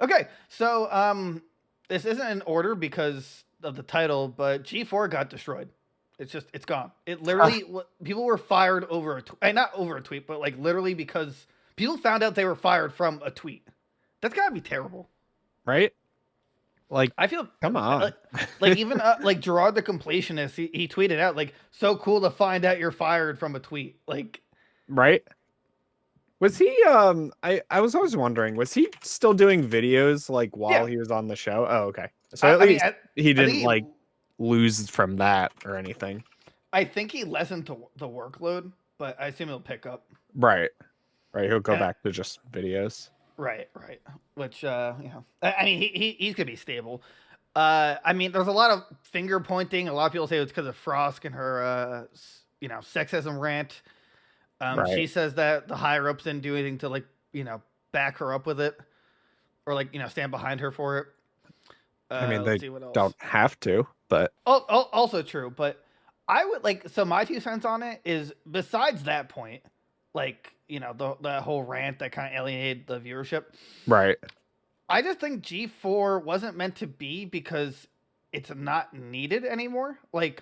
Okay, so this isn't in order because of the title, but G4 got destroyed. It's gone. It literally people were fired over not over a tweet, but like literally because people found out they were fired from a tweet. That's gotta be terrible, right? Like, I feel come on. like even like Gerard the completionist, he tweeted out like, "So cool to find out you're fired from a tweet." Like, Right? Was he I was always wondering, was he still doing videos like while yeah, he was on the show? Oh, okay. So at I mean, least he I think didn't like lose from that or anything. I think he lessened the workload, but I assume he'll pick up. Right. Right. He'll go And back to just videos. right. Which I mean, he's gonna be stable. I mean, there's a lot of finger pointing. A lot of people say it's because of Frost and her, sexism rant. She Right. says that the higher ups didn't do anything to like, back her up with it, or like, stand behind her for it. I mean, Let's they see what else. don't have to, but Also true, but I would like so my 2 cents on it is besides that point, like the whole rant that kind of alienated the viewership. right. I just think G4 wasn't meant to be because it's not needed anymore. Like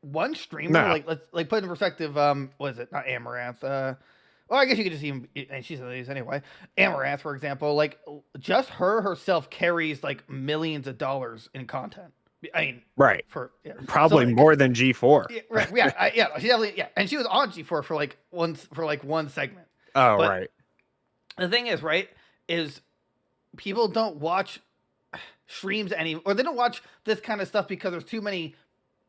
one streamer, No. like let's like put in perspective. Was it not Amaranth? Well, I guess you could just even, and she's in these anyway. Amaranth, for example, like just her herself carries like millions of dollars in content. I mean, Right. for so Probably like, more than G4. yeah, right, yeah, she definitely and she was on G4 for like one segment. Oh, But right. the thing is, right, is people don't watch streams anymore, or they don't watch this kind of stuff because there's too many,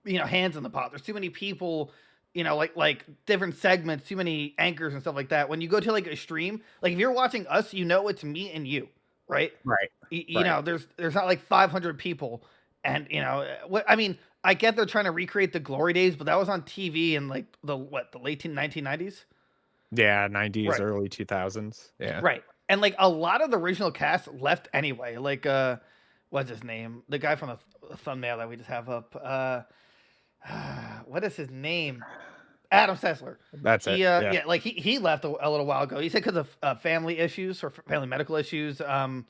hands in the pot. There's too many people, like different segments, too many anchors and stuff like that. When you go to like a stream, like if you're watching us, it's me and you, right? Right. Right. There's not like 500 people, and what I mean. I get they're trying to recreate the glory days, but that was on TV in like the late 1990s. Yeah, 90s, Right. early 2000s. Yeah. Right. And like a lot of the original cast left anyway. Like what's his name? The guy from the thumbnail that we just have up. What is his name? Adam Sessler. That's it. Yeah. Yeah, like he left a little while ago. He said because of family issues or family medical issues. Some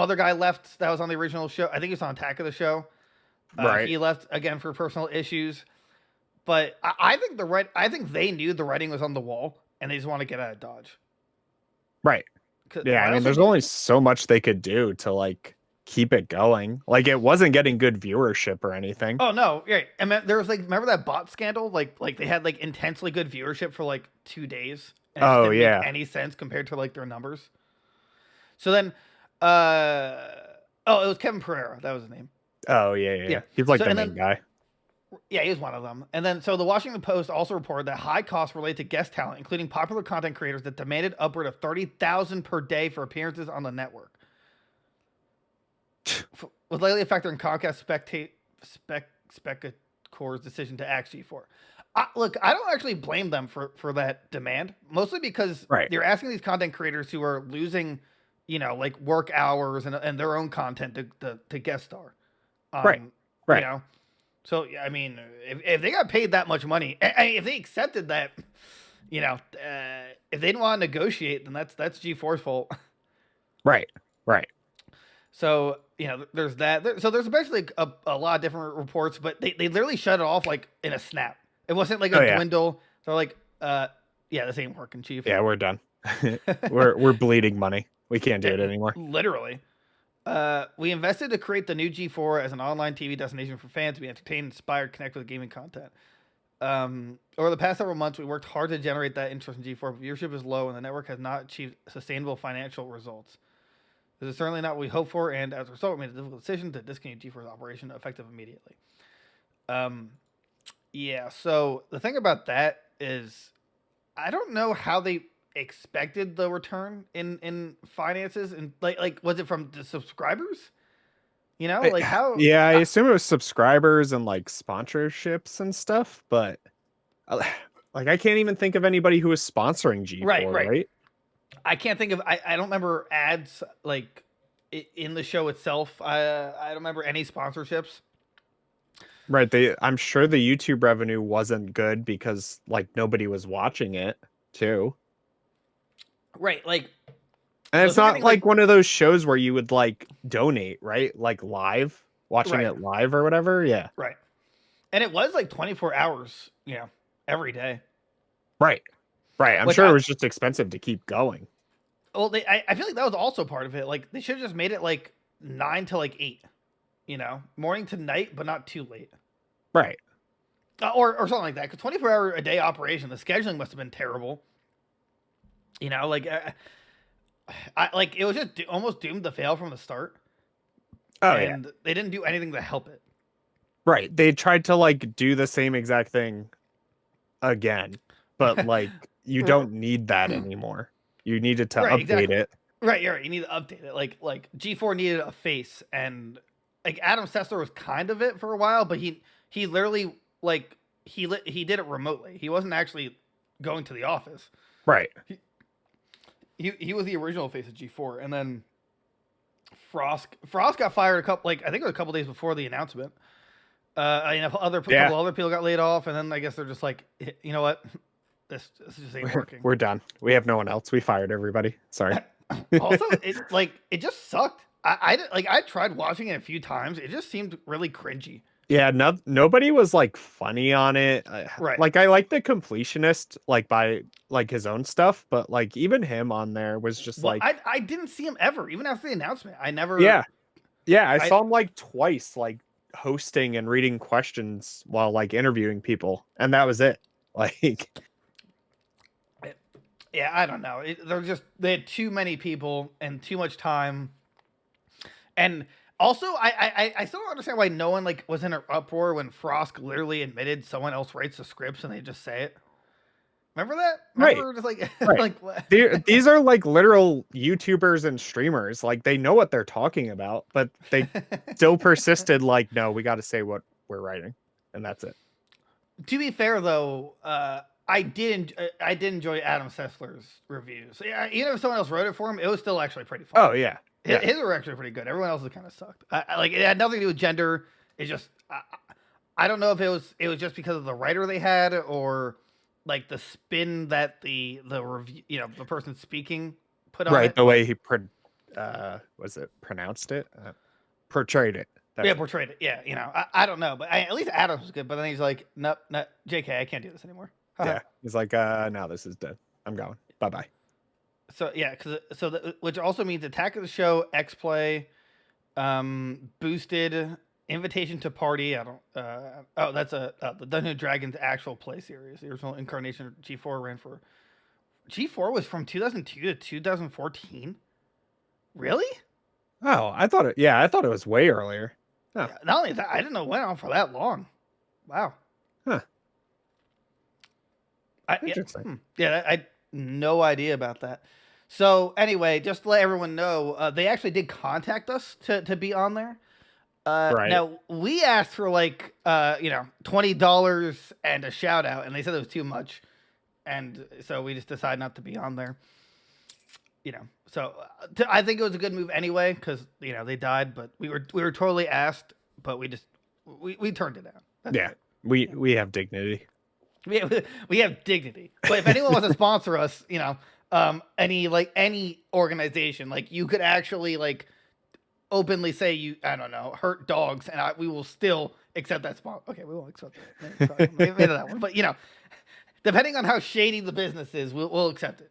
other guy left that was on the original show. I think he was on Attack of the Show. Right. He left again for personal issues. But I think I think they knew the writing was on the wall and they just want to get out of Dodge. Right. Yeah, I mean, there's only so much they could do to like keep it going. Like it wasn't getting good viewership or anything. Oh no, right. I mean, there was like, remember that bot scandal? Like they had like intensely good viewership for like 2 days, and it just Oh didn't yeah. make any sense compared to like their numbers. So then, uh, it was Kevin Pereira. That was his name. Oh yeah, yeah. Yeah. He's like So the and main then guy. yeah, he was one of them. And then so the Washington Post also reported that high costs related to guest talent, including popular content creators that demanded upward of 30,000 per day for appearances on the network. Was likely a factor in Comcast Spectacor's decision to axe G4. Look, I don't actually blame them for that demand, mostly because Right. they're asking these content creators who are losing, like work hours and their own content to guest star. Right. Right. So I mean, if they got paid that much money, if they accepted that, if they didn't want to negotiate, then that's G4's fault. Right. Right. So there's that. So there's basically a lot of different reports, but they literally shut it off like in a snap. It wasn't like a dwindle. They're like, yeah, this ain't working, Chief. Yeah, we're done. we're bleeding money. We can't do it anymore. Literally. We invested to create the new G4 as an online TV destination for fans to be entertained, inspired, connect with gaming content. Over the past several months, we worked hard to generate that interest in G4, but viewership is low and the network has not achieved sustainable financial results. This is certainly not what we hoped for, and as a result, we made a difficult decision to discontinue G4's operation effective immediately. Yeah, so the thing about that is I don't know how they expected the return in finances, and like was it from the subscribers? Like how? Yeah, I assume it was subscribers and like sponsorships and stuff, but like I can't even think of anybody who was sponsoring G4, right? I can't think of. I don't remember ads like in the show itself. I don't remember any sponsorships. Right. I'm sure the YouTube revenue wasn't good because like nobody was watching it too. Right. Like And Those it's are not getting like one of those shows where you would like donate, right? Like live, watching right, it live or whatever. Yeah. right, and it was like 24 hours, every day. Right. Right. I'm Which sure it was just expensive to keep going. I feel like that was also part of it. Like they should have just made it like 9 to like 8, morning to night, but not too late. Right. Or something like that. Because 24-hour a day operation, the scheduling must have been terrible. Like like it was just almost doomed to fail from the start, Oh yeah. and they didn't do anything to help it. Right. They tried to like do the same exact thing again, but like you don't need that anymore. You needed to Right, update exactly. it. Right, you're right. You need to update it. Like G4 needed a face, and like Adam Sessler was kind of it for a while, but he literally like he did it remotely. He wasn't actually going to the office. Right. He was the original face of G4, and then Frost got fired a couple, like I think it was a couple days before the announcement. Couple other people got laid off, and then I guess they're just like, you know what, this just ain't working. We're done. We have no one else. We fired everybody. Sorry. Also, it just sucked. I tried watching it a few times. It just seemed really cringy. Yeah, nobody was like funny on it. Right. Like I like the completionist like by like his own stuff, but like even him on there was just Well, like I didn't see him ever, even after the announcement. I never. yeah. Yeah, I saw him like twice like hosting and reading questions while like interviewing people, and that was it. Like Yeah, I don't know. They had too many people and too much time, and also I still don't understand why no one like was in an uproar when Frost literally admitted someone else writes the scripts and they just say it. Remember that? Remember right. just like Right. like what? These are like literal YouTubers and streamers. Like they know what they're talking about, but they still persisted like, no, we got to say what we're writing, and that's it. To be fair though, I did enjoy Adam Sessler's reviews. Yeah, even if someone else wrote it for him, it was still actually pretty fun. Oh yeah. Yeah. His were actually pretty good. Everyone else's kind of sucked. Like it had nothing to do with gender. It just I don't know if it was just because of the writer they had or like the spin that the review the person speaking put on Right, it. the way he was it pronounced it? Portrayed it. Portrayed it. Yeah, I don't know, but at least Adams was good. But then he's like, nope, JK, I can't do this anymore. Yeah, he's like, no, this is dead. I'm going. Bye bye. So yeah, which also means Attack of the Show, X Play, boosted, Invitation to Party. I don't. That's the Dungeons and Dragons actual play series. The original incarnation of G4 ran for. G4 was from 2002 to 2014. Really? Oh, I thought it. Yeah, I thought it was way earlier. Oh. Yeah, not only that, I didn't know it went on for that long. Wow. Huh. Interesting. Yeah, I had no idea about that. So anyway, just to let everyone know, they actually did contact us to be on there. Right. Now we asked for like $20 and a shout out, and they said it was too much, and so we just decided not to be on there. So I think it was a good move anyway because they died, but we were totally asked, but we turned it down. That's yeah, it. We have dignity. We have dignity. But if anyone wants to sponsor us, any organization, like you could actually like openly say I don't know, hurt dogs, and we will still accept that spot. Okay, we won't accept that. Maybe that one, but depending on how shady the business is, we'll accept it.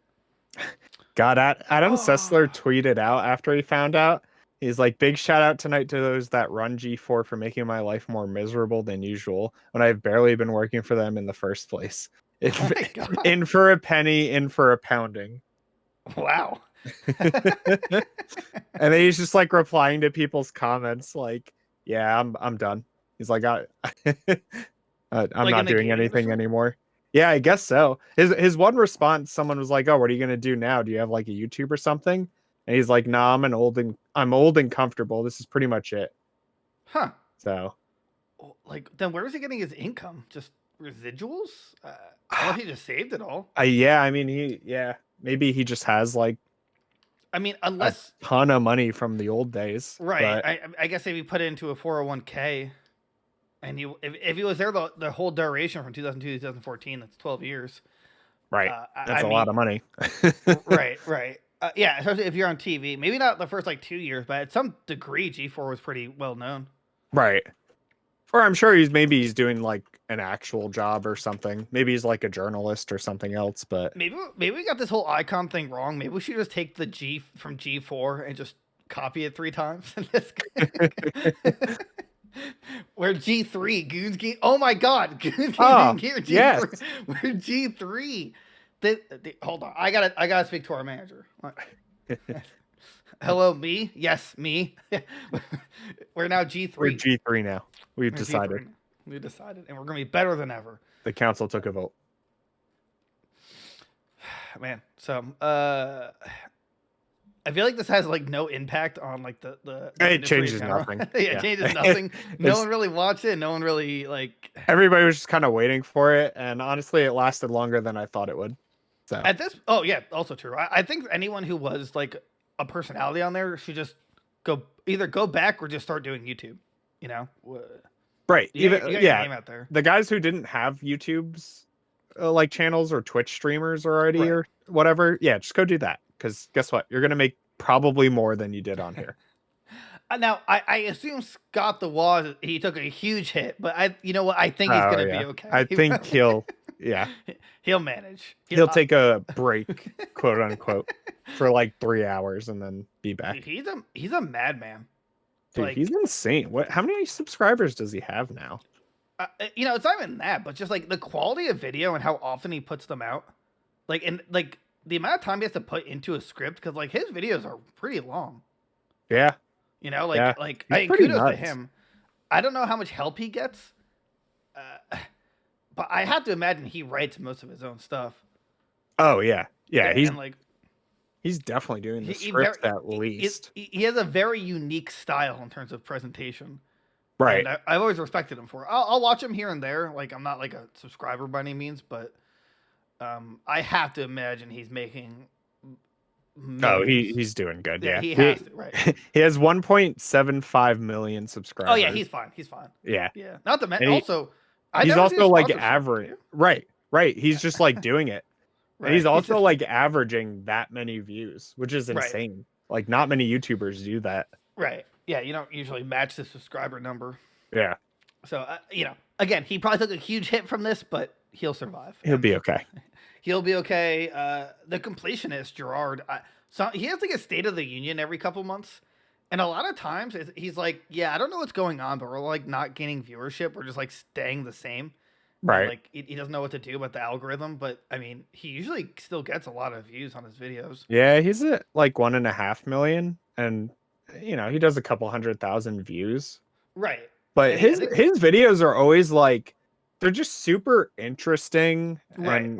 God, Adam Sessler tweeted out after he found out. He's like, big shout out tonight to those that run G4 for making my life more miserable than usual when I've barely been working for them in the first place. In for a penny, in for a pounding. Wow. And then he's just like replying to people's comments like, yeah, I'm done. He's like, I'm not doing anything anymore. Yeah, I guess so. His one response, someone was like, oh, what are you going to do now? Do you have like a YouTube or something? And he's like, nah, I'm old and comfortable. This is pretty much it. Huh. So. Like, then where is he getting his income? Just residuals? I don't know if he just saved it all. Yeah, I mean, maybe he just has like. I mean, unless. A ton of money from the old days. Right. But... I guess if he put it into a 401k. And if he was there the whole duration from 2002 to 2014, that's 12 years. Right. That's a lot of money. Right. Yeah, especially if you're on TV. Maybe not the first like 2 years, but at some degree, G4 was pretty well known. Right. Or I'm sure he's doing like an actual job or something. Maybe he's like a journalist or something else. But Maybe we got this whole icon thing wrong. Maybe we should just take the G from G4 and just copy it 3 times. We're G3 Goons Game. Oh my God, Goons Games and Gear G3. yes. We're G3. Hold on, I gotta speak to our manager. Hello, me. Yes, me. We're now G3. We're G3 now. We've decided. G3. We decided, and we're gonna be better than ever. The council took a vote. Man, so I feel like this has like no impact on like the it changes nothing. It changes nothing. No one really watched it. No one really like. Everybody was just kind of waiting for it, and honestly, it lasted longer than I thought it would. So at this, oh yeah, also true. I think anyone who was like a personality on there should just either go back or just start doing YouTube. You know, right? You Even got your yeah, name out there. The guys who didn't have YouTube's like channels or Twitch streamers already Right. or whatever, yeah, just go do that. Because guess what? You're gonna make probably more than you did on here. Now I assume Scott the Waz, he took a huge hit, but you know what? I think he's gonna be okay. I think he'll manage. He'll take a break, quote unquote, for like 3 hours and then be back. Dude, he's a madman. Dude, he's insane. How many subscribers does he have now? It's not even that, but just like the quality of video and how often he puts them out, and the amount of time he has to put into a script, because like his videos are pretty long. Yeah. Kudos to him. I don't know how much help he gets, but I have to imagine he writes most of his own stuff. Oh yeah, he's he's definitely doing the script at least. He has a very unique style in terms of presentation. Right. And I've always respected him for it. I'll watch him here and there. Like, I'm not like a subscriber by any means, but I have to imagine he's making millions. Oh, he's doing good. Yeah, he has to, right? He has 1.75 million subscribers. Oh yeah, he's fine. Yeah. Not the man. Also, he's also like average. Right. He's just like doing it. Right. And he's also like averaging that many views, which is insane. Right. Like, not many YouTubers do that. Right. Yeah, you don't usually match the subscriber number. Yeah. So, again, he probably took a huge hit from this, but he'll survive. He'll be okay. He'll be okay. The completionist, Gerard, so he has like a State of the Union every couple months. And a lot of times he's like, yeah, I don't know what's going on, but we're like not gaining viewership. We're just like staying the same. Right. And, like, he doesn't know what to do about the algorithm, but I mean, he usually still gets a lot of views on his videos. Yeah, he's at like 1.5 million, and he does a couple 100,000 views. Right. But his videos are always like, they're just super interesting. Right.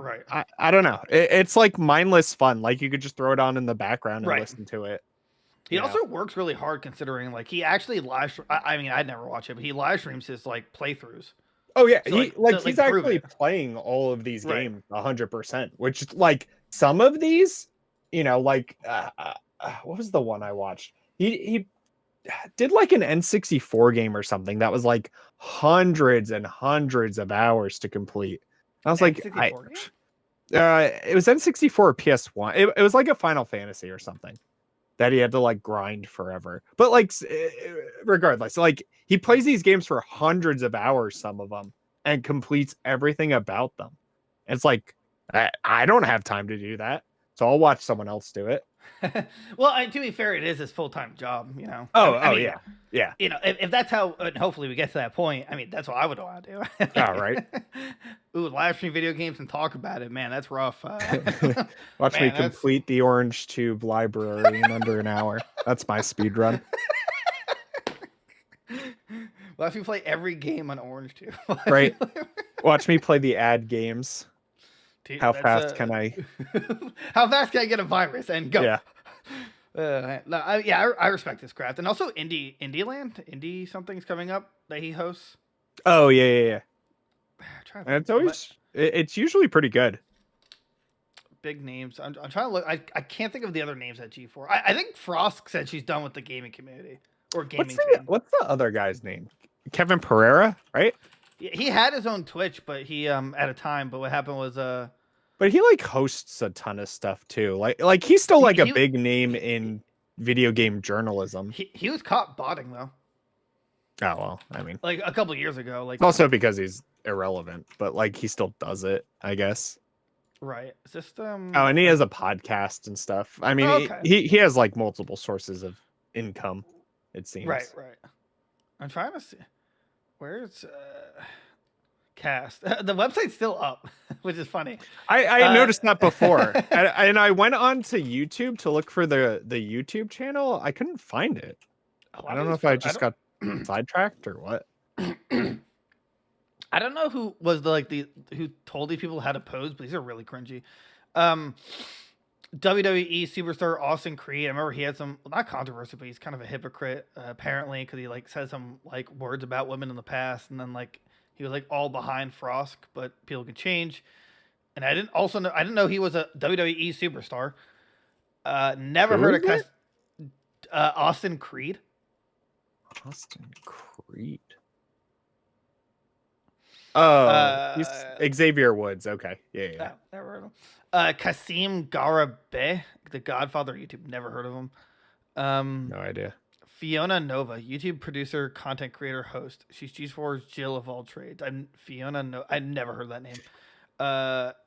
I don't know. It's like mindless fun. Like, you could just throw it on in the background and listen to it. He also works really hard, considering like he actually I mean, I'd never watch it, but he live streams his like playthroughs. Oh yeah, so, he's actually playing all of these games 100%. Which, like, some of these, like what was the one I watched? He did like an N64 game or something that was like hundreds and hundreds of hours to complete. I was like, it was N64 or PS1. It was like a Final Fantasy or something that he had to like grind forever. But like, regardless, like, he plays these games for hundreds of hours, some of them, and completes everything about them. And it's like, I don't have time to do that, so I'll watch someone else do it. Well, to be fair, it is his full-time job, I mean, yeah. If that's how, and hopefully we get to that point. I mean, that's what I would want to do. All right. Ooh, live stream video games and talk about it, man. That's rough. Watch me complete the Orange Tube library in under an hour. That's my speed run. Watch me play every game on Orange Tube. Right. Watch me play the ad games. Dude, how fast can I? How fast can I get a virus and go? Yeah. I respect this craft, and also Indie something's coming up that he hosts. Oh yeah. And it's usually pretty good. Big names. I'm trying to look. I can't think of the other names at G4. I think Frost said she's done with the gaming community or gaming. What's the other guy's name? Kevin Pereira, right? He had his own Twitch, but he at a time. But what happened was But he like hosts a ton of stuff too. Like he's still like a big name in video game journalism. He was caught botting though. Oh well, I mean, like a couple years ago. Like also because he's irrelevant, but like he still does it, I guess. Right. Oh, and he has a podcast and stuff. I mean, okay. he has like multiple sources of income, it seems. Right. I'm trying to see where's cast. The website's still up, which is funny. I noticed that before, and I went on to YouTube to look for the YouTube channel. I couldn't find it. I don't know if I just got sidetracked or what. I don't know who was who told these people how to pose, but these are really cringy. WWE superstar Austin Creed. I remember he had some, not controversy, but he's kind of a hypocrite apparently because he like said some like words about women in the past, and then like he was like all behind Frost, but people can change. And I didn't know he was a WWE superstar. Never heard of Austin Creed. Austin Creed. Oh, he's Xavier Woods. Okay, yeah. Never heard of him. Kasim Garabeh, the Godfather YouTube. Never heard of him. No idea. Fiona Nova, YouTube producer, content creator, host. She's G4's Jill of all trades. I never heard that name.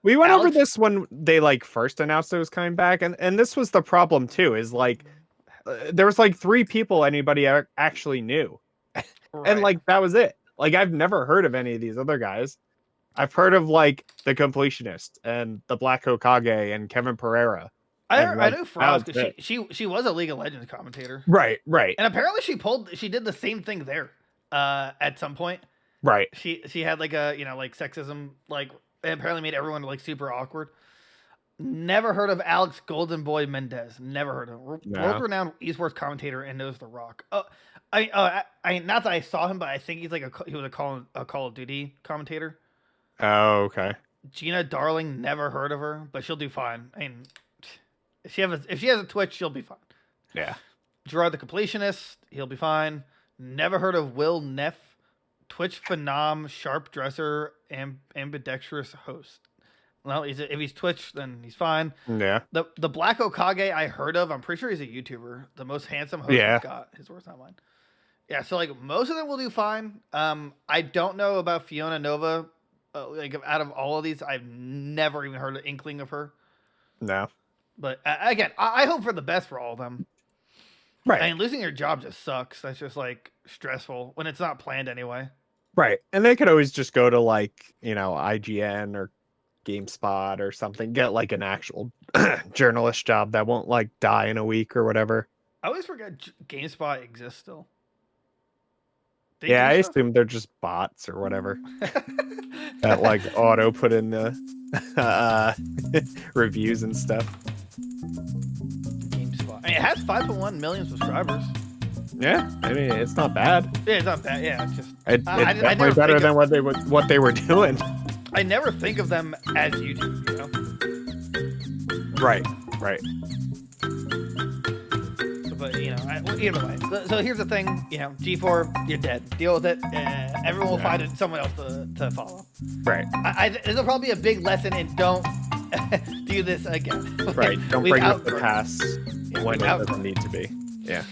We went over this when they like first announced it was coming back, and this was the problem too. Is like there was like 3 people anybody actually knew, and like that was it. Like I've never heard of any of these other guys. I've heard of like the Completionist and the Black Hokage and Kevin Pereira. I knew Frost because she was a League of Legends commentator. Right. And apparently she did the same thing there at some point. Right. She had like a like sexism, like, and apparently made everyone like super awkward. Never heard of Alex Golden Boy Mendez. Never heard of him. No. World-renowned esports commentator and knows The Rock. I not that I saw him, but I think he was a Call of Duty commentator. Oh, okay. Gina Darling, never heard of her, but she'll do fine. I mean, if she has a Twitch, she'll be fine. Yeah. Gerard the Completionist, he'll be fine. Never heard of Will Neff, Twitch phenom, sharp dresser, ambidextrous host. Well, if he's Twitch, then he's fine. Yeah. The Black Hokage I heard of. I'm pretty sure he's a YouTuber. The most handsome host we've got. His words, not mine. Yeah, so like most of them will do fine. I don't know about Fiona Nova. Like out of all of these, I've never even heard an inkling of her. No. But again, I hope for the best for all of them. Right. I mean, losing your job just sucks. That's just like stressful when it's not planned anyway. Right. And they could always just go to like, IGN or GameSpot or something, get like an actual journalist job that won't like die in a week or whatever. I always forget GameSpot exists still. I assume they're just bots or whatever that like auto put in the reviews and stuff. GameSpot. I mean, it has 5.1 million subscribers. Yeah, I mean it's not bad. Yeah, it's not bad. Yeah, it's just it's definitely better than what they were doing. I never think of them as YouTube, Right. But either way. So here's the thing, G4, you're dead. Deal with it. Everyone will find someone else to follow. Right. This will probably be a big lesson in don't do this again. Right. Don't bring up the past when it doesn't need to be. Yeah.